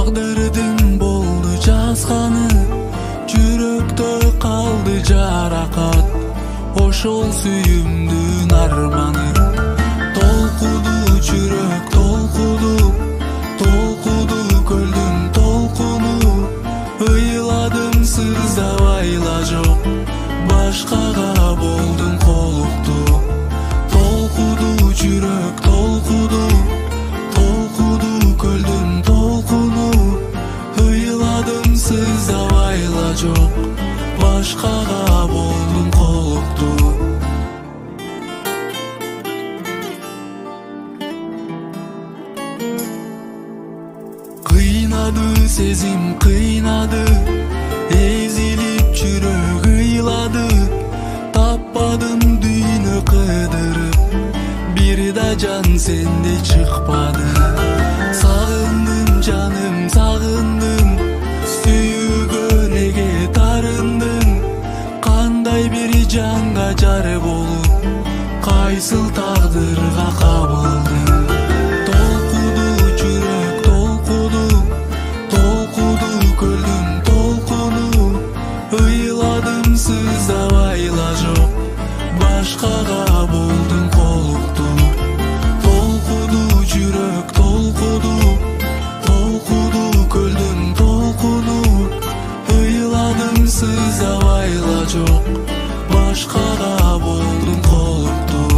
Тагдырдын болду жазганы, жүрөктө калды жаракат, ошол сүйүмдүн арманы. Толкуду жүрөк, толкуду, толкуду көлдүн толкуну, ыйладым сыздабайла жок, башкага болдум колуктуу. Толкуду жүрөк, толкуду, толкуду көлдүн толкуну, ыйладым сыздабайла жок, башкага болдум колуктуу. Кыйнады сезим, кыйнады, эзилип жүрөк ыйлады. Таппадым дүйнө кыдырып, бир да жан сенде чыкпады. Сагындым жаным, сагындым, сүйгөнеге тарындым. Кандай бир жанга жар болуп, кайсыл тагдырга кабылдым. Толкуду жүрөк, толкуду, толкуду көлдүн толкуну, ыйладым сыздабайла жок, башкага болдум колуктуу. Толкуду жүрөк, толкуду, толкуду көлдүн толкуну, ыйладым сыздабайла жок, башкага болдум колуктуу.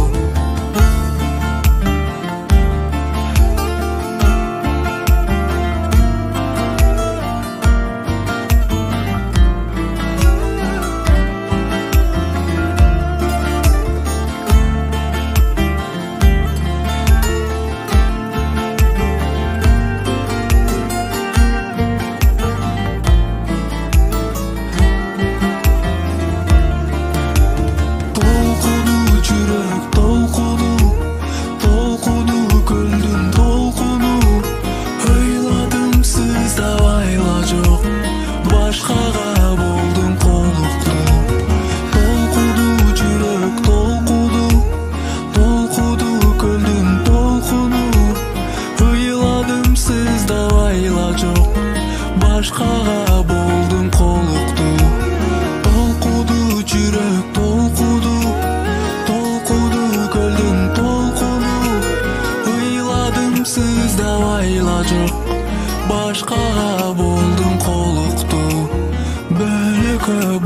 Башкага болдум колуктуу. Толкуду жүрөк, толкуду, толкуду көлдүн толкуну, ыйладым сыздабайла жок, башкага болдум колуктуу. Бөлөкө